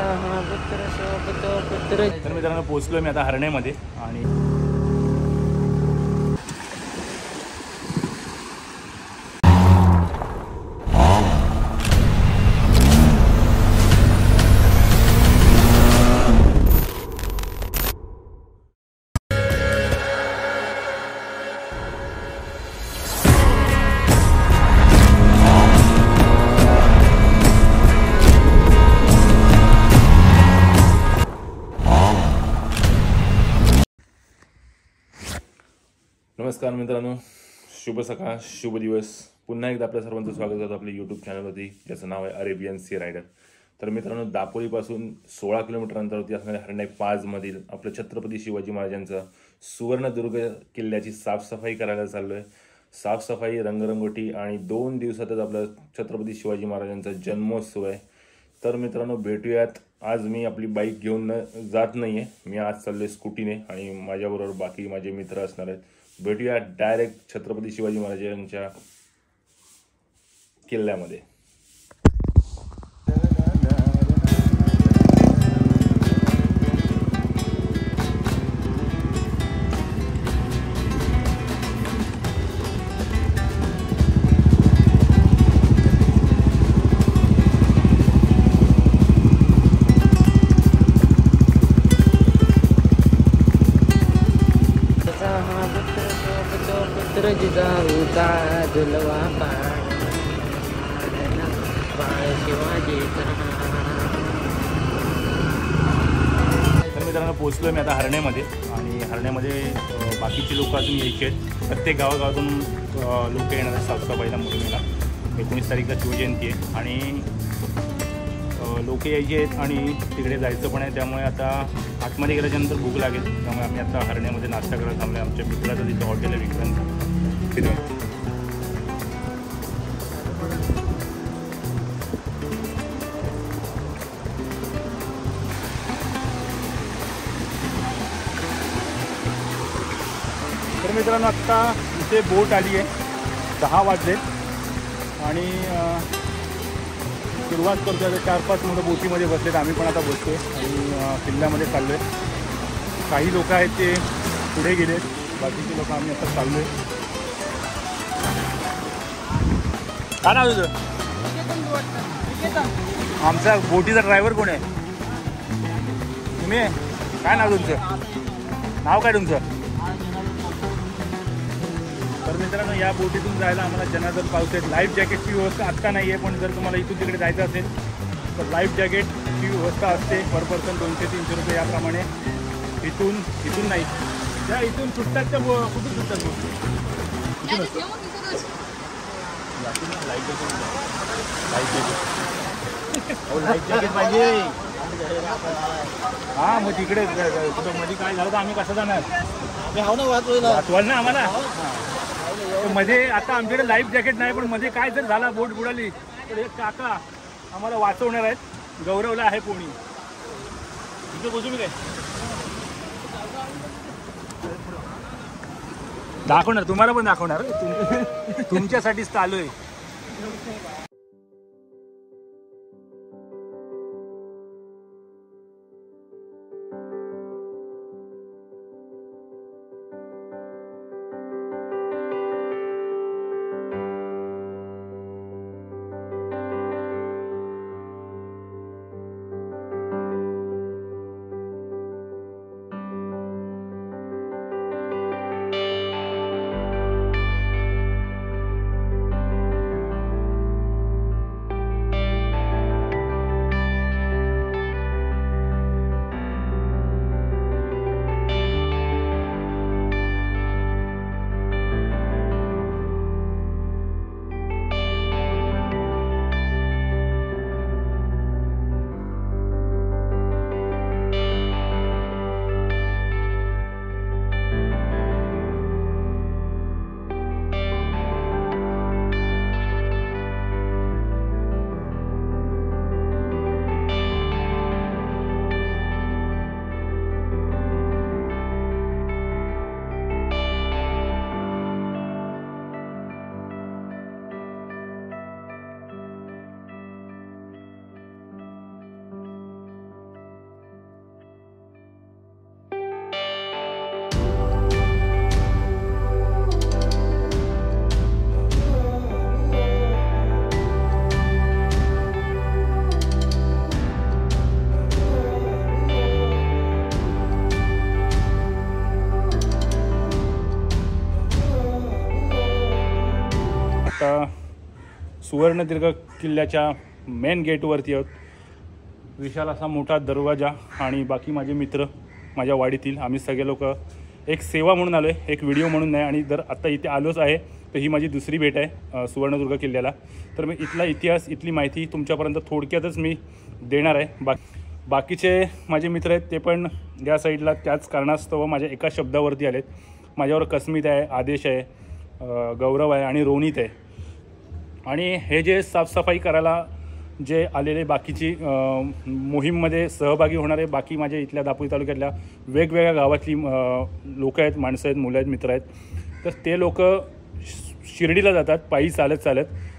तर मित्रांनो पोहोचलो मी आता हरण्यामध्ये आणि नमस्कार मित्रांनो, शुभ सकाळ, शुभ दिवस. पुन्हा एकदा आपल्या सर्वांचं स्वागत करतो आपल्या यूट्यूब चॅनलवरती, ज्याचं नाव आहे अरेबियन सी रायडर. तर मित्रांनो, दापोलीपासून 16 किलोमीटर अंतरावरती असणाऱ्या हरण्या 5 मधील आपलं छत्रपती शिवाजी महाराजांचा सुवर्णदुर्ग किल्ल्याची साफसफाई करायला चाललो आहे. साफसफाई, रंगरंगोटी आणि 2 दिवसातच आपला छत्रपती शिवाजी महाराजांचा जन्मोत्सव आहे. तर मित्रांनो भेटूयात. आज मी आपली बाईक घेऊन जात नाही आहे, मी आज चाललोय स्कूटीने आणि माझ्याबरोबर बाकी माझे मित्र असणार आहेत. भेटूया डायरेक्ट छत्रपती शिवाजी महाराजांच्या किल्ल्यामध्ये. तर मित्रांनो पोहोचलो मी आता हरण्यामध्ये आणि हरण्यामध्ये बाकीचे लोक अजून यायचे आहेत. प्रत्येक गावागावातून लोक येणार आहेत साफसफाईला मोहिमेला. 19 तारीखला शिवजयंती आहे आणि लोक यायचे आहेत आणि तिकडे जायचं पण आहे. त्यामुळे आता आतमध्ये गेल्याच्यानंतर भूक लागेल, त्यामुळे आम्ही आता हरण्यामध्ये नाश्ता करायला थांबलो. आमच्या मित्राचं तिथं हॉटेल आहे विक्रांत, तिथे. तर मित्रांनो आत्ता इथे बोट आली आहे, 10 वाजलेत आणि सुरुवात करतो. आता 4-5 मुलं बोटीमध्ये बसलेत, आम्ही पण आता बसतो आणि किल्ल्यामध्ये चाललो आहे. काही लोक आहेत ते पुढे गेलेत, बाकीचे लोक आम्ही आता चाललो आहे. काय नाव तुझं? आमचा बोटीचा ड्रायव्हर कोण आहे? तुम्ही आहे? काय नाव तुमचं? नाव काय तुमचं? तर मित्रांनो या बोटीतून जायला आम्हाला जनार्दन पावसात लाईफ जॅकेटची व्यवस्था आत्ता नाही आहे, पण जर तुम्हाला इथून तिकडे जायचं असेल तर लाईफ जॅकेटची व्यवस्था असते. पर पर्सन 200-300 रुपये याप्रमाणे. इथून नाही, त्या इथून सुटतात त्या कुठून सुटतात बोट? लाईफ जॅकेट पाहिजे. हां मग तिकडे कुठं मध्ये काय झालं तर आम्ही कसं जाणार? वाचवाल ना आम्हाला. मध्ये आता आमच्याकडे लाईफ जॅकेट नाही, पण मध्ये काय जर झाला, बोट बुडाली तर एक काका आम्हाला वाचवणार आहेत. गौरवला आहे कोणी तिथे बसू मी काय दाखवणार, तुम्हाला पण दाखवणार. तुमच्यासाठीच चालू आहे. आता सुवर्णदुर्ग किल्ल्याच्या मेन गेटवरती आहोत. विशाल असा मोठा दरवाजा आणि बाकी माझे मित्र माझ्या वाडीतील आम्ही सगळे लोक एक सेवा म्हणून आलो आहे, एक व्हिडिओ म्हणून नाही. आणि जर आता इथे आलोच आहे तर ही माझी दुसरी भेट आहे सुवर्णदुर्ग किल्ल्याला. तर मी इथला इतिहास इथली माहिती तुमच्यापर्यंत थोडक्यातच मी देणार आहे. बाकीचे माझे मित्र आहेत ते पण या साईडला त्याच कारणास्तव माझ्या एका शब्दावरती आलेत. माझ्यावर कस्मित आहे, आदेश आहे, गौरव आहे आणि रोनित आहे. आणि हे जे साफसफाई करायला जे आलेले बाकीची मोहीममध्ये सहभागी होणारे बाकी माझ्या इथल्या दापोली तालुक्यातल्या वेगवेगळ्या गावातली लोकं आहेत, माणसं आहेत, मुलं आहेत, मित्र आहेत. तर ते लोक शिर्डीला जातात पायी चालत.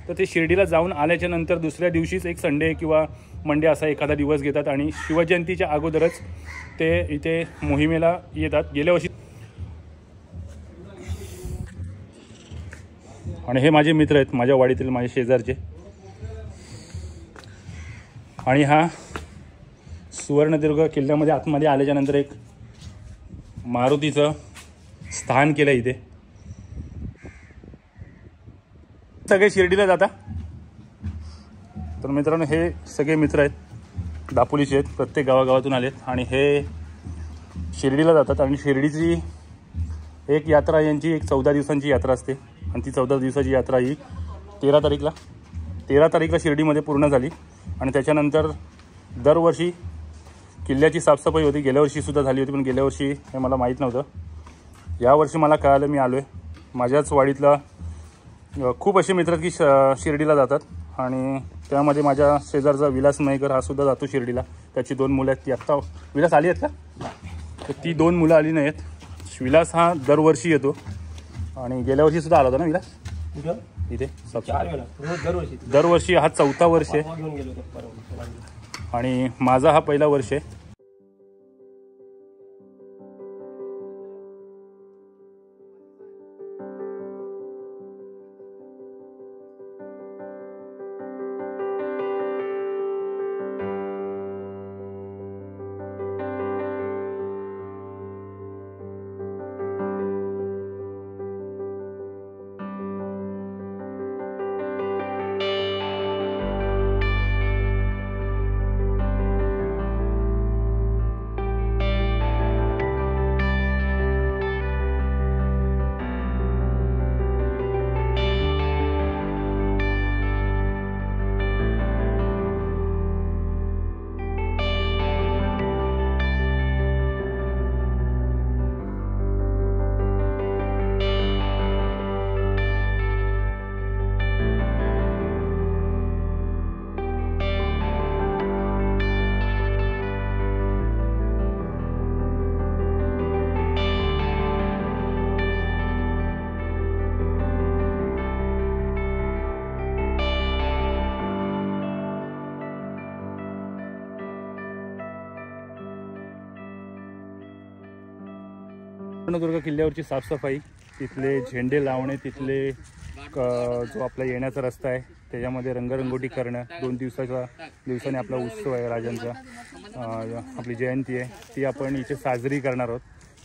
तर ते शिर्डीला जाऊन आल्याच्या नंतर दुसऱ्या दिवशीच एक संडे किंवा मंडे असा एखादा दिवस घेतात आणि शिवजयंतीच्या अगोदरच ते इथे मोहिमेला येतात. गेल्या वर्षी आणि हे माझे मित्र आहेत, माझ्या वाडीतील माझे शेजारचे. आणि हा सुवर्णदुर्ग किल्ल्यामध्ये आतमध्ये आल्याच्यानंतर एक मारुतीचं स्थान केलं इथे. सगळे शिर्डीला जाता. तर मित्रांनो हे सगळे मित्र आहेत, दापोलीचे आहेत, प्रत्येक गावागावातून आलेत आणि हे शिर्डीला जातात. आणि शिर्डीची एक यात्रा यांची एक 14 दिवसांची यात्रा असते आणि ती 14 दिवसाची यात्रा ही 13 तारीखला शिर्डीमध्ये पूर्ण झाली. आणि त्याच्यानंतर दरवर्षी किल्ल्याची साफसफाई होती. गेल्या वर्षीसुद्धा झाली होती, पण गेल्या वर्षी हे मला माहीत नव्हतं. यावर्षी मला कळालं, मी आलो आहे. माझ्याच वाडीतला खूप असे मित्र की शिर्डीला जातात आणि त्यामध्ये माझ्या शेजारचा विलास मयेकर हा सुद्धा जातो शिर्डीला. त्याची 2 मुलं आहेत. ती आत्ता विलास आली आहेत का? तर ती 2 मुलं आली नाही आहेत. विलास हा दरवर्षी येतो आणि गेल्या वर्षीसुद्धा आला होता ना विलास इथे? दरवर्षी हा 4था वर्ष आहे आणि माझा हा पहिला वर्ष आहे. सुवर्णदुर्ग किल्ल्यावरची साफसफाई, तिथले झेंडे लावणे, तिथले जो आपला येण्याचा रस्ता आहे त्याच्यामध्ये रंगरंगोटी करणं. 2 दिवसाने आपला उत्सव आहे राजांचा, आपली जयंती आहे ती आपण इथे साजरी करणार आहोत.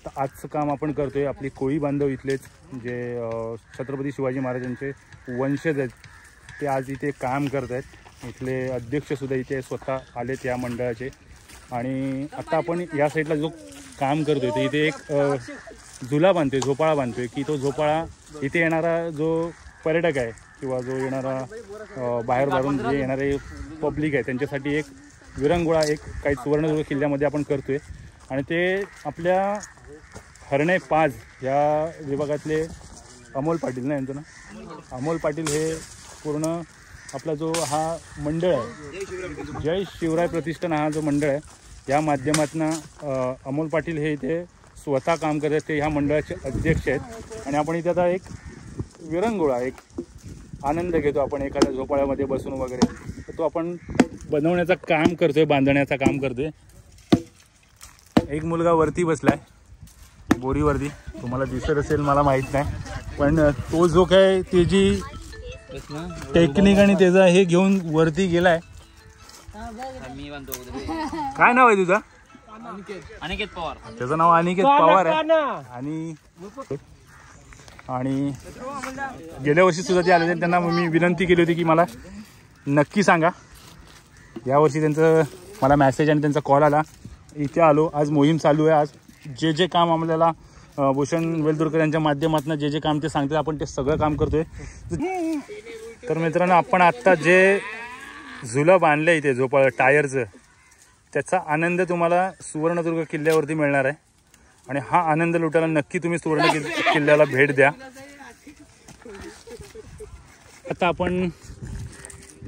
तर आजचं काम आपण करतो आहे. आपली कोळी बांधव इथलेच जे छत्रपती शिवाजी महाराजांचे वंशज आहेत ते आज इथे काम करत आहेत. इथले अध्यक्षसुद्धा इथे स्वतः आलेत या मंडळाचे. आणि आता आपण या साईडला जो काम करतोय तर इथे एक झुला बांधतोय, झोपाळा बांधतोय की तो झोपाळा इथे येणारा जो पर्यटक आहे किंवा जो येणारा बाहेर बाहेरून जे येणारे पब्लिक आहे त्यांच्यासाठी एक विरंगुळा एक काही सुवर्णदुर्ग किल्ल्यामध्ये आपण करतोय. आणि ते आपल्या हरणे 5 या विभागातले अमोल पाटील ना यांचं ना अमोल पाटील हे पूर्ण आपला जो हा मंडळ आहे जय शिवराय प्रतिष्ठान हा जो मंडळ आहे या माध्यमातून अमोल पाटील हे इथे स्वतः काम करत आहेत. ते ह्या मंडळाचे अध्यक्ष आहेत. आणि आपण इथे आता एक विरंगुळा एक आनंद घेतो आपण एखाद्या झोपाळ्यामध्ये बसून वगैरे, तर तो आपण बनवण्याचं काम करतोय, बांधण्याचं काम करतोय. एक मुलगा वरती बसलाय बोरीवरती, तुम्हाला दिसत असेल मला माहीत नाही, पण तो जो काय त्याची टेक्निक आणि त्याचा हे घेऊन वरती गेलाय. काय नाव आहे तुझं? अनिकेत पवार. त्याचं नाव अनिकेत पवार आहे. आणि आणि गेल्या वर्षी सुद्धा ते आलेले, त्यांना मी विनंती केली होती की मला नक्की सांगा. यावर्षी त्यांचं मला मॅसेज आणि त्यांचा कॉल आला. इथे आलो, आज मोहीम चालू आहे. आज जे जे काम आपल्याला भूषण वेलदुरकर यांच्या माध्यमातून जे जे काम ते सांगतात आपण ते सगळं काम करतोय. तर मित्रांनो, आपण आत्ता जे झुलं बांधलं इथे झोपाळ टायरचं, त्याचा आनंद तुम्हाला सुवर्णदुर्ग किल्ल्यावरती मिळणार आहे. आणि हा आनंद लुटायला नक्की तुम्ही सुवर्ण किल्ल्याला भेट द्या. आता आपण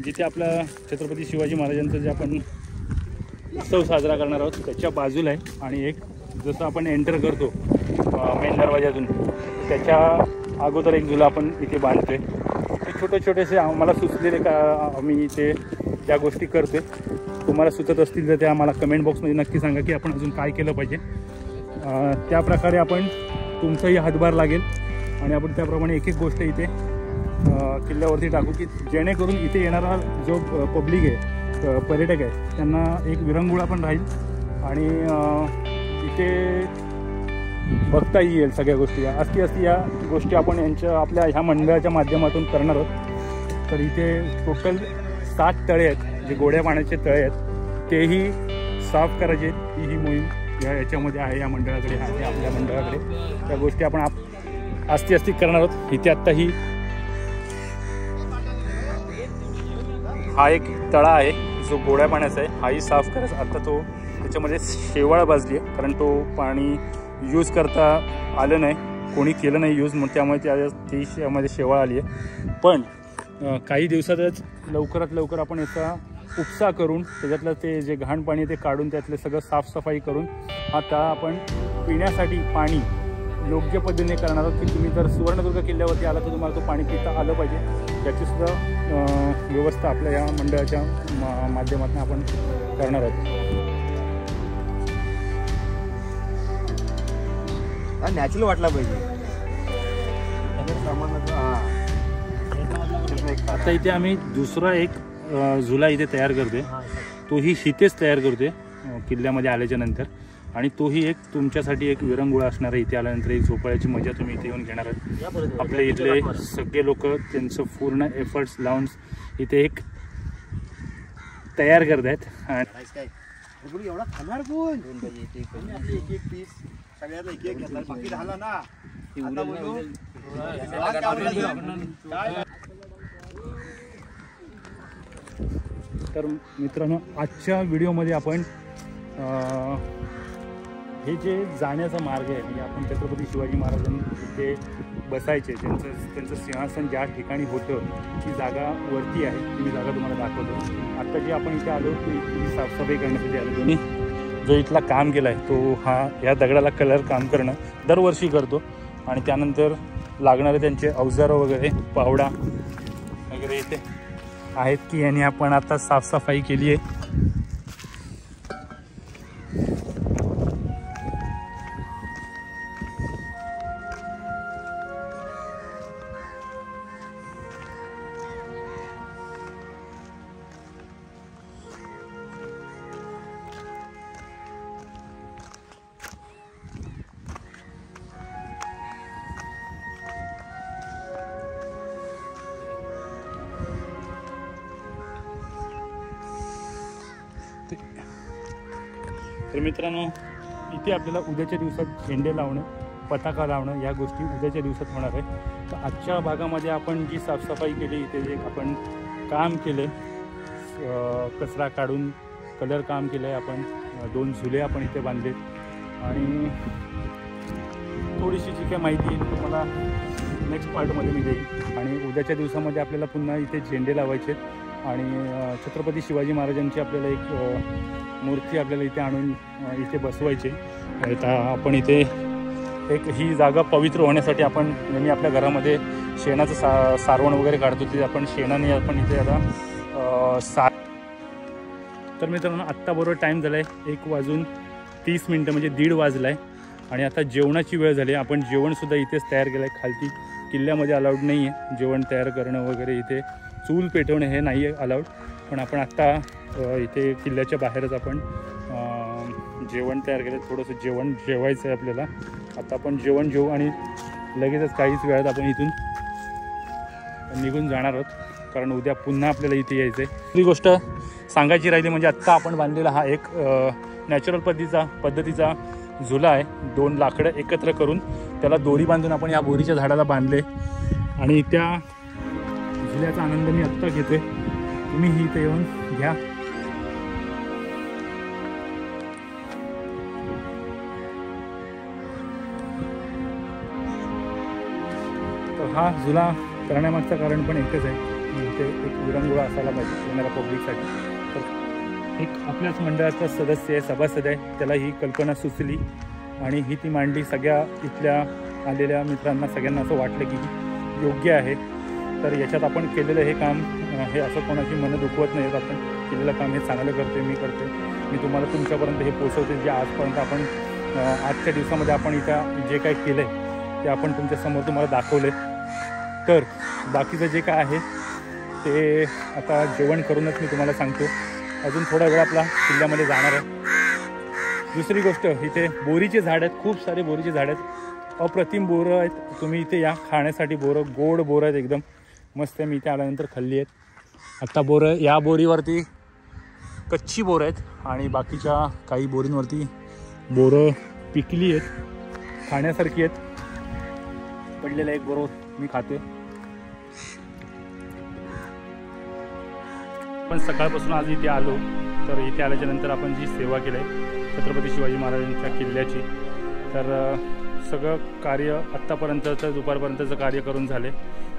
जिथे आपला छत्रपती शिवाजी महाराजांचा जे आपण उत्सव साजरा करणार आहोत त्याच्या बाजूला आहे. आणि एक जसं आपण एंटर करतो मेन दरवाजातून, त्याच्या अगोदर एक झुला आपण इथे बांधतोय. ते छोटेसे आम्हाला सुचलेले का आम्ही इथे त्या गोष्टी करतोय. तुम्हाला सुचत असतील तर त्या आम्हाला कमेंट बॉक्समध्ये नक्की सांगा की आपण अजून काय केलं पाहिजे. त्याप्रकारे आपण तुमचाही हातभार लागेल आणि आपण त्याप्रमाणे एक एक गोष्ट इथे किल्ल्यावरती टाकू की जेणेकरून इथे येणारा जो पब्लिक आहे, पर्यटक आहे, त्यांना एक विरंगुळा पण राहील आणि इथे बघता येईल सगळ्या गोष्टी. असती या गोष्टी आपण आपल्या ह्या मंडळाच्या माध्यमातून करणार आहोत. तर इथे टोटल 7 तळे आहेत, जे गोड्या पाण्याचे तळे आहेत, तेही साफ करायचे. ही मोहीम याच्यामध्ये आहे, या मंडळाकडे आहे, आपल्या मंडळाकडे. त्या गोष्टी आपण असती करणार आहोत. इथे आत्ता हा एक तळा आहे जो गोड्या पाण्याचा आहे, हाही साफ करायचा. आता तो त्याच्यामध्ये शेवाळ भाजली आहे, कारण तो पाणी यूज करता आलं नाही, कोणी केलं नाही यूज, मग त्यामुळे त्यामध्ये शेवाळ आली आहे. पण काही दिवसातच लवकरात लवकर आपण याचा उपसा करून त्याच्यातलं ते जे घाण पाणी ते काढून त्यातलं सगळं साफसफाई करून आता आपण पिण्यासाठी पाणी योग्य पद्धतीने करणार आहोत. की तुम्ही जर सुवर्णदुर्ग किल्ल्यावरती आला तर तुम्हाला तो पाणी पिता आलं पाहिजे, याचीसुद्धा व्यवस्था आपल्या या मंडळाच्या माध्यमातून आपण करणार आहोत. नॅचरल वाटला पाहिजे. आता इथे आम्ही दुसरा एक झुला इथे तयार करतोय, तोही इथेच तयार करतोय किल्ल्यामध्ये आल्याच्या नंतर. आणि तोही एक तुमच्यासाठी एक विरंगुळा असणार आहे. इथे आल्यानंतर एक झोपाळ्याची मजा तुम्ही इथे येऊन घेणार आहात. आपले इथले सगळे लोक त्यांचं पूर्ण एफर्ट्स लावून इथे एक तयार करत आहेत. एवढा खाणार कोण? एक पीस सगळ्याला एक घेतला, बाकी झाला ना. तर मित्रांनो, आजच्या व्हिडिओमध्ये आपण हे जे जाण्याचा मार्ग आहे, म्हणजे आपण छत्रपती शिवाजी महाराजांनी तिथे बसायचे, त्यांचं सिंहासन ज्या ठिकाणी होतं ती जागा वरती आहे. ती जागा तुम्हाला दाखवतो. आत्ता जे आपण इथे आलो ती साफसफाई करण्यासाठी आलो. तुम्ही जो इथला काम केला आहे तो या दगडाला कलर काम करणं दरवर्षी करतो. आणि त्यानंतर लागणारे त्यांचे अवजारं वगैरे, पावडा वगैरे इथे आहेत की यांनी आपण आता साफसफाई केली आहे. तर मित्रांनो, इथे आपल्याला उद्याच्या दिवसात झेंडे लावणं, पताका लावणं या गोष्टी उद्याच्या दिवसात होणार आहे. तर आजच्या भागामध्ये आपण जी साफसफाई केली, इथे जे आपण काम केले, कचरा काढून कलर काम केलं आहे, आपण 2 झुले आपण इथे बांधले. आणि थोडीशी जी काही माहिती आहे तुम्हाला नेक्स्ट पार्टमध्ये मी देईन. आणि उद्याच्या दिवसामध्ये आपल्याला पुन्हा इथे झेंडे लावायचे आणि छत्रपती शिवाजी महाराजांची आपल्याला एक मूर्ती आपल्याला इथे आणून इथे बसवायची. आता आपण इथे एक ही जागा पवित्र होण्यासाठी आपण नेहमी आपल्या घरामध्ये शेणाचं सारवण वगैरे काढतो, ते आपण शेणाने आपण इथे आता तर मित्रांनो, आत्ता बरोबर टाईम झाला आहे 1:30 म्हणजे 1:30 वाजला आहे. आणि आता जेवणाची वेळ झाली. आपण जेवणसुद्धा इथेच तयार केलं आहे. खालती किल्ल्यामध्ये अलाउड नाही आहे जेवण तयार करणं वगैरे, इथे चूल पेटवणं हे नाही आहे अलाउड. पण आपण आत्ता इथे किल्ल्याच्या बाहेरच आपण जेवण तयार केलं. थोडंसं जेवायचं आहे आपल्याला. आता आपण जेवण जेवू आणि लगेचच काहीच वेळात आपण इथून निघून जाणार आहोत, कारण उद्या पुन्हा आपल्याला इथे यायचं आहे. दुसरी गोष्ट सांगायची राहिली म्हणजे आत्ता आपण बांधलेला हा एक नॅचरल पद्धतीचा झुला आहे. 2 लाकडं एकत्र करून त्याला दोरी बांधून आपण या बोरीच्या झाडाला बांधले आणि त्या झुल्याचा आनंद मी आत्ता घेतोय. तुम्हीही इथे येऊन घ्या. तर हा झुला करण्यामागचं कारण पण एकच आहे की इथे एक विरंगुळा असायला पाहिजे येणाऱ्या पब्लिकसाठी. तर एक आपल्याच मंडळाचा सदस्य आहे, सभासद आहे, त्याला ही कल्पना सुचली आणि ही ती मांडली. सगळ्या इथल्या आलेल्या मित्रांना सगळ्यांना असं वाटलं की योग्य आहे. तर याच्यात आपण केलेलं हे काम हे असं कोणाची मनं दुखवत नाहीत. आपण केलेलं काम हे चांगलं करते, मी करते, मी तुम्हाला तुमच्यापर्यंत हे पोचवते. जे आजपर्यंत आपण आजच्या दिवसामध्ये आपण इथं जे काही केलं आहे ते आपण तुमच्यासमोर तुम्हाला दाखवलं आहे. तर बाकीचं जे काय आहे ते आता जेवण करूनच मी तुम्हाला सांगतो. अजून थोडा वेळ आपला किल्ल्यामध्ये जाणार आहे. दुसरी गोष्ट, इथे बोरीचे झाड आहेत, खूप सारे बोरीचे झाड आहेत, अप्रतिम बोरं आहेत. तुम्ही इथे या खाण्यासाठी. बोरं गोड बोरं आहेत, एकदम मस्त आहे. मी इथे आल्यानंतर खाल्ली आहेत. आत्ता बोरं, या बोरीवरती कच्ची बोरं आहेत आणि बाकीच्या काही बोरींवरती बोरं पिकली आहेत, खाण्यासारखी आहेत. पडलेलं एक बोरं मी खाते. पण सकाळपासून आज इथे आलो, तर इथे आल्याच्यानंतर आपण जी सेवा केली आहे छत्रपती शिवाजी महाराजांच्या किल्ल्याची, तर सगळं कार्य आत्तापर्यंतचं दुपारपर्यंतचं कार्य करून झाले.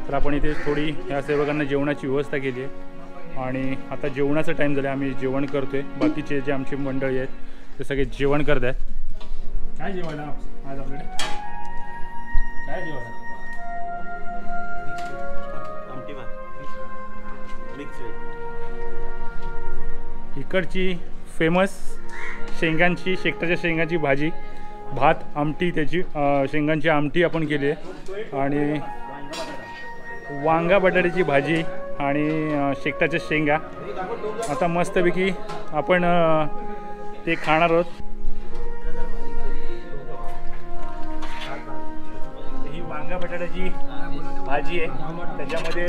तर आपण इथे थोडी ह्या सेवकांना जेवणाची व्यवस्था केली आहे आणि आता जेवणाचा टाईम झाला, आम्ही जेवण करतो आहे. बाकीचे जे आमची मंडळी आहेत ते सगळे जेवण करत आहेत. काय जेवायला आज आपल्याकडे? काय जेवायला? इकडची फेमस शेकटाच्या शेंगांची भाजी, भात, आमटी, त्याची शेंगांची आमटी आपण केली आहे आणि वांगा बटाट्याची भाजी आणि शेकटाच्या शेंगा. आता मस्तपैकी आपण ते खाणार आहोत. ही वांगा बटाट्याची भाजी आहे, त्याच्यामध्ये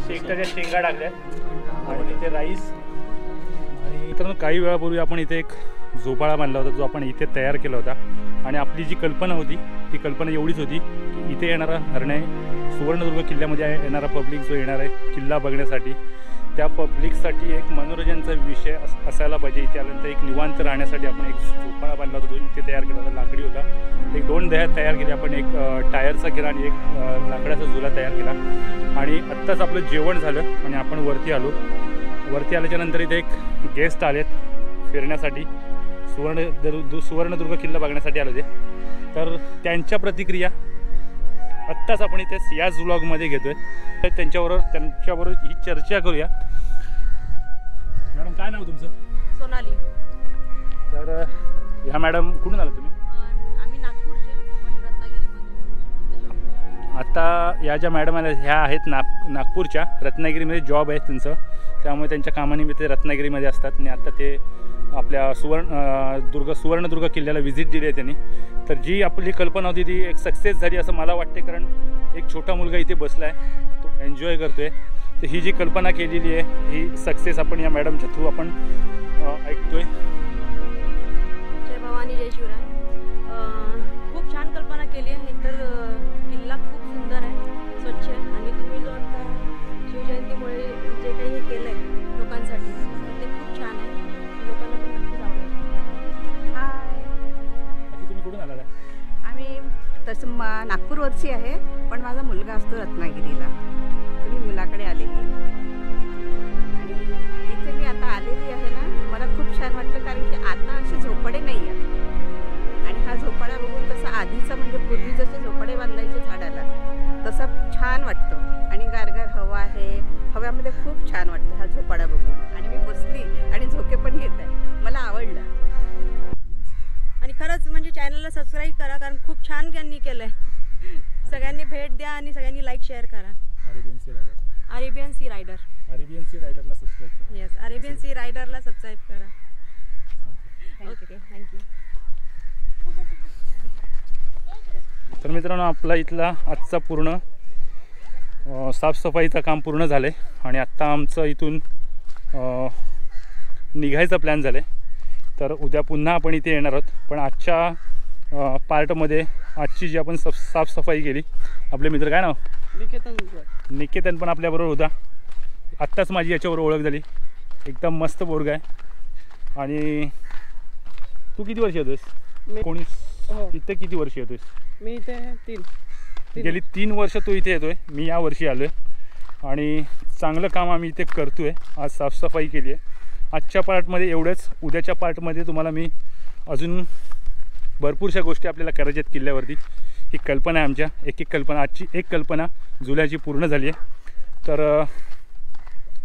शेकटाच्या शेंगा टाकल्या आणि तिथे राईस. मित्रांनो, काही वेळापूर्वी आपण इथे एक झोपाळा बांधला होता जो आपण इथे तयार केला होता आणि आपली जी कल्पना होती ती कल्पना एवढीच होती की इथे येणारा हरणे, सुवर्णदुर्ग किल्ल्यामध्ये येणारा पब्लिक जो येणार आहे किल्ला बघण्यासाठी, त्या पब्लिकसाठी एक मनोरंजनाचा विषय असायला पाहिजे. इथे आल्यानंतर एक निवांत राहण्यासाठी आपण एक झोपाळा बांधला होता, जो इथे तयार केला होता. लाकडी होता. एक 2 दह्या तयार केली आपण, एक टायरचा केला आणि एक लाकडाचा झुला तयार केला. आणि आत्ताच आपलं जेवण झालं आणि आपण वरती आलो. वरती आल्याच्यानंतर इथे एक गेस्ट आलेत फिरण्यासाठी, सुवर्णदुर्ग किल्ला बघण्यासाठी आले होते. तर त्यांच्या प्रतिक्रिया आत्ताच आपण इथे याच व्लॉगमध्ये घेतोय. तर त्यांच्याबरोबर ही चर्चा करूया. मॅडम, काय नाव तुमचं? सोनाली. तर ह्या मॅडम कुठून आला तुम्ही? आम्ही नागपूरचे, पण रत्नागिरीमध्ये. आता या ज्या मॅडम आहेत ह्या आहेत नागपूरच्या. रत्नागिरीमध्ये जॉब आहे त्यांचं, त्यामुळे त्यांच्या कामानिमित्त रत्नागिरीमध्ये असतात आणि आता ते आपल्या सुवर्णदुर्ग किल्ल्याला व्हिजिट दिली आहे त्यांनी. तर जी आपली कल्पना होती ती एक सक्सेस झाली असं मला वाटते, कारण एक छोटा मुलगा इथे बसला आहे, तो एन्जॉय करतो आहे. तर ही जी कल्पना केलेली आहे ही सक्सेस आपण या मॅडमच्या थ्रू आपण ऐकतोय. जय भवानी, जय शिवराय. खूप छान कल्पना केली आहे. तर किल्ला खूप सुंदर आहे, स्वच्छ आहे आणि तुम्ही जो आता शिवजयंतीमुळे जे काही हे केलं आहे लोकांसाठी ते खूप छान आहे. लोकांना पण नक्कीच आवडेल. हाय, तुम्ही कुठून आला? आम्ही तसं नागपूरवरची आहे, पण माझा मुलगा असतो रत्नागिरीला. मी मुलाकडे आलेली आहे आणि इथे मी आता आलेली आहे ना, मला खूप छान वाटलं, कारण की आता असे झोपडे नाही आहेत. आणि हा झोपाळा बघून कसं आधीचा म्हणजे पूर्वी जसे झोपडे बांधायचे झाडाला तसं छान वाटतं आणि गारगार हवा आहे. हव्यामध्ये खूप छान वाटतं हा झोपाळा बघून. आणि मी बसली आणि झोके पण घेत आहे, मला आवडलं. आणि खरंच म्हणजे चॅनलला सबस्क्राईब करा, कारण खूप छान त्यांनी केलं आहे. सगळ्यांनी भेट द्या आणि सगळ्यांनी लाईक शेअर करा. Arabian Sea Rider. Arabian Sea रायडरला सबस्क्राईब करा. येस, अरेबियन सी रायडरला सबस्क्राईब करा. Okay, thank you. तर मित्रांनो आपला इथला आजचा पूर्ण साफसफाईचं काम पूर्ण झालं आहे आणि आत्ता आमचं इथून निघायचा प्लॅन झालं आहे. तर उद्या पुन्हा आपण इथे येणार आहोत. पण आजच्या पार्टमध्ये आजची जी आपण साफसफाई केली, आपले मित्र काय नाव निकेतन पण आपल्याबरोबर होता. आत्ताच माझी याच्यावर ओळख झाली. एकदम मस्त पोरगा आहे. आणि तू किती वर्ष येतोयस? 19. इथे किती वर्ष येतोयस? मी इथे 3. गेली 3 वर्ष तू इथे येतोय. मी या वर्षी आलो आहे आणि चांगलं काम आम्ही इथे करतो आहे. आज साफसफाई केली आहे. आजच्या पार्टमध्ये एवढंच. उद्याच्या पार्टमध्ये तुम्हाला मी अजून भरपूरशा गोष्टी आपल्याला करायच्या आहेत किल्ल्यावरती. ही कल्पना आहे आमच्या. एक कल्पना, आजची एक कल्पना जुल्याची पूर्ण झाली आहे. तर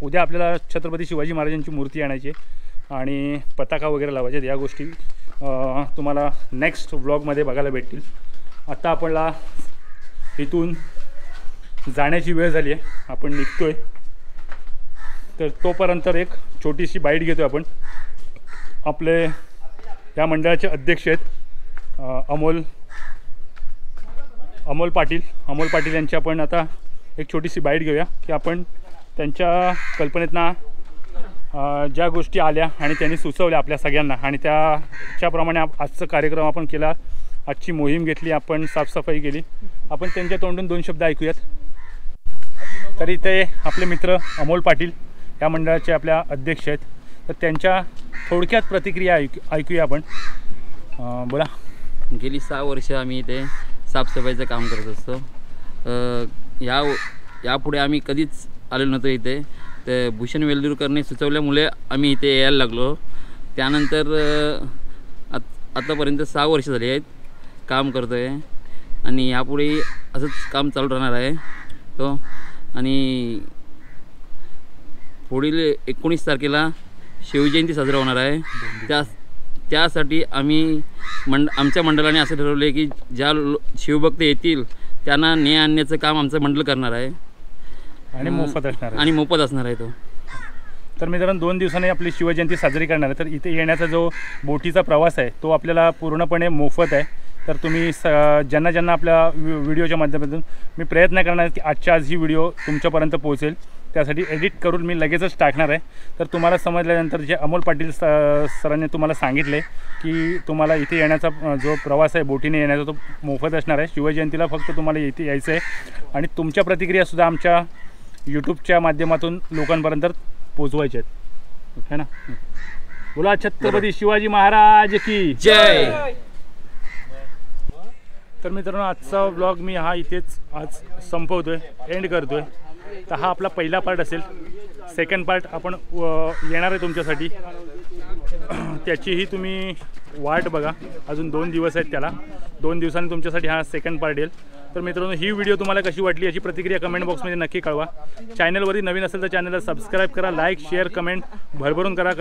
उद्या आपल्याला छत्रपती शिवाजी महाराजांची मूर्ती आणायची आणि पताका वगैरे लावायचे. या गोष्टी तुम्हाला नेक्स्ट व्लॉगमध्ये बघायला भेटतील. आता आपल्याला इथून जाण्याची वेळ झाली आहे. आपण निघतो आहे. तर तोपर्यंत एक छोटीशी बाईट घेतो आपण. आपले या मंडळाचे अध्यक्ष आहेत अमोल पाटील यांची आपण आता एक छोटीशी बाईट घेऊया की आपण त्यांच्या कल्पनेतना ज्या गोष्टी आल्या आणि त्यांनी सुचवल्या आपल्या सगळ्यांना आणि त्याप्रमाणे आजचा कार्यक्रम आपण केला. आजची मोहीम घेतली, आपण साफसफाई केली. आपण त्यांच्या तोंडून 2 शब्द ऐकूयात. तर इथे आपले मित्र अमोल पाटील या मंडळाचे आपल्या अध्यक्ष आहेत. तर त्यांच्या थोडक्यात प्रतिक्रिया ऐकूया आपण. बोला. गेली 6 वर्ष आम्ही इथे साफसफाईचं काम करत असतो. यापुढे आम्ही कधीच आलेलो नव्हतो इथे. तर भूषण वेल्दुरकरने सुचवल्यामुळे आम्ही इथे यायला लागलो. त्यानंतर आतापर्यंत 6 वर्ष झाली आहेत काम करतो आहे आणि यापुढे असंच काम चालू राहणार आहे तो. आणि पुढील 19 तारखेला शिवजयंती साजरा होणार आहे. त्यासाठी आम्ही आमच्या मंडळाने असं ठरवले की ज्या शिवभक्त येतील त्यांना न्याय आणण्याचं काम आमचं मंडळ करणार आहे आणि मोफत असणार आहे तो. तर मित्रांनो 2 दिवसांनी आपली शिवजयंती साजरी करणार आहे. तर इथे येण्याचा जो बोटीचा प्रवास आहे तो आपल्याला पूर्णपणे मोफत आहे. तर तुम्ही ज्यांना आपल्या व्हिडिओच्या माध्यमातून मी प्रयत्न करणार की आजच्या आज ही व्हिडिओ तुमच्यापर्यंत पोहोचेल. त्यासाठी एडिट करून मी लगेचच टाकणार आहे. तर तुम्हाला समजल्यानंतर जे अमोल पाटील सरांनी तुम्हाला सांगितले की तुम्हाला इथे येण्याचा जो प्रवास आहे बोटीने येण्याचा तो मोफत असणार आहे. शिवजयंतीला फक्त तुम्हाला इथे यायचं आहे आणि तुमच्या प्रतिक्रियासुद्धा आमच्या यूट्यूबच्या माध्यमातून लोकांपर्यंत पोचवायच्या आहेत. है ना. बोला छत्रपती शिवाजी महाराज की जय. तर मित्रांनो आजचा व्लॉग मी इथेच आज संपवतोय, एंड करतोय. तर हा आपला पहिला पार्ट असेल. सेकंड पार्ट आपण येणार आहे तुमच्यासाठी. त्याचीही तुम्ही वाट बघा. अजून 2 दिवस आहेत त्याला. 2 दिवसांनी तुमच्यासाठी हा सेकंड पार्ट येईल. तर मित्रांनो ही व्हिडिओ तुम्हाला कशी वाटली याची प्रतिक्रिया कमेंट बॉक्समध्ये नक्की कळवा. चॅनलवरती नवीन असेल तर चॅनलला सबस्क्राईब करा, लाईक शेअर कमेंट भरभरून करा.